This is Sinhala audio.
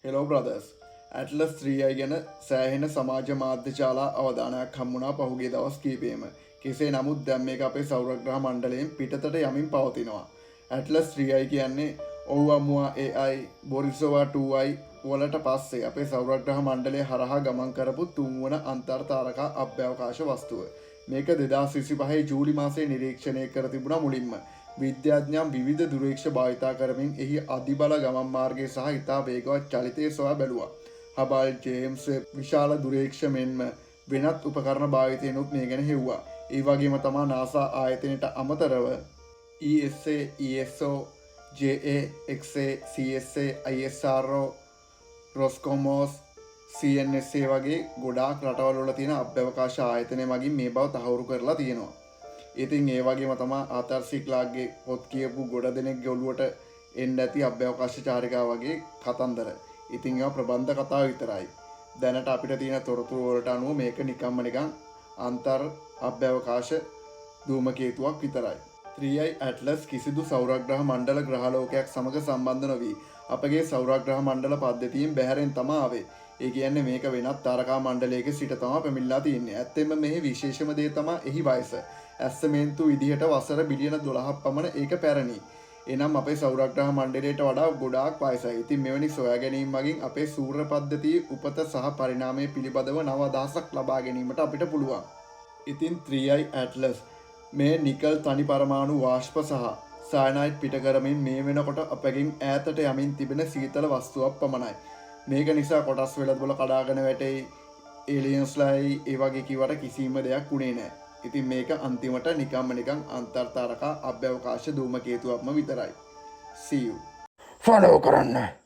හෙලෝ බ්‍රදර්ස් ඇටලස් 3i ගැන සෑහෙන සමාජ මාධ්‍යශාලා අවධානයක් හම්බුණා පහුගිය දවස් කීපයේම. කෙසේ නමුත් දැන් මේක අපේ සෞරග්‍රහ මණ්ඩලයෙන් පිටතට යමින් පවතිනවා. ඇටලස් 3i කියන්නේ ඔව්වමුවා AI බොරිසෝවා 2i වලට පස්සේ අපේ සෞරග්‍රහ මණ්ඩලය හරහා ගමන් කරපු තුන්වන අන්තර් තාරකා අභ්‍යවකාශ වස්තුව. මේක 2025 ජූලි මාසයේ නිරීක්ෂණය කර තිබුණා මුලින්ම. විද්‍යාඥයන් විවිධ දුරේක්ෂ භාවිතා කරමින් එහි අධිබල ගමන් මාර්ගය සහ ඉතා වේගවත් චලිතය සොයා බැලුවා. හබල් ජේම්ස් විශාල දුරේක්ෂ මෙන්ම වෙනත් උපකරණ භාවිතයනුත් මේ ගැන හෙව්වා. ඒ වගේම තමා NASA ආයතනයට අමතරව ESA, ESO, JAXA, CSA, ISRO, Roscosmos, CNSA වගේ ගොඩාක් රටවල් වල තියෙන අභ්‍යවකාශ ආයතන මගින් මේ බව තහවුරු කරලා තියෙනවා. ඉතින් ඒ වගේම තමා ආතර් සී ක්ලාග්ගේ පොත් කියපු ගොඩ දෙනෙක්ගේ ඔළුවට එන්න ඇති අභ්‍යවකාශ චාරිකාව වගේ කතන්දර. ඉතින් ඒවා ප්‍රබන්ධ කතා විතරයි. දැනට අපිට තියෙන තොරතුරු වලට අනුව මේක නිකම්ම නිකන් අන්තර් අභ්‍යවකාශ ධූමකේතුවක් විතරයි. 3i ඇට්ලස් කිසිදු සෞරග්‍රහ මණ්ඩල ග්‍රහලෝකයක් සමග සම්බන්ධ නොවී අපගේ සෞරග්‍රහ මණ්ඩල පද්ධතියෙන් බැහැරෙන් තමා ආවේ. ඒ කියන්නේ මේක වෙනත් තාරකා මණ්ඩලයක සිට තමා පැමිණලා තියෙන්නේ. ඇත්තෙන්ම මෙහි විශේෂම දේ තමා එහි වයස. ඇස්සමේන්තු විදිහට වසර බිලියන 12ක් පමණ ඒක පැරණි. එනම් අපේ සෞරග්‍රහ මණ්ඩලයට වඩා ගොඩාක් වයසයි. ඉතින් මෙවැනි සොයා ගැනීම මගින් අපේ සූර්ය පද්ධතියේ උපත සහ පරිණාමය පිළිබඳව නව අදහසක් ලබා ගැනීමට අපිට පුළුවන්. ඉතින් 3i ඇට්ලස් මේ නිකල් තනි පරමාණු වාෂ්ප සහ සයනයිඩ් පිට කරමින් මේ වෙනකොට අපගෙන් ඈතට යමින් තිබෙන සීතල වස්තුවක් පමණයි. මේක නිසා කොටස් වෙළඳපොළ කඩාගෙන වැටෙයි, ඒලියන්ස්ලායි ඒ වගේ කිව්වට කිසිම දෙයක් උනේ නැහැ. ඉතින් මේක අන්තිමට නිකම්ම නිකන් අන්තර් තාරකා අභ්‍යවකාශ ධූමකේතුවක්ම විතරයි. See you. ෆලෝ කරන්න.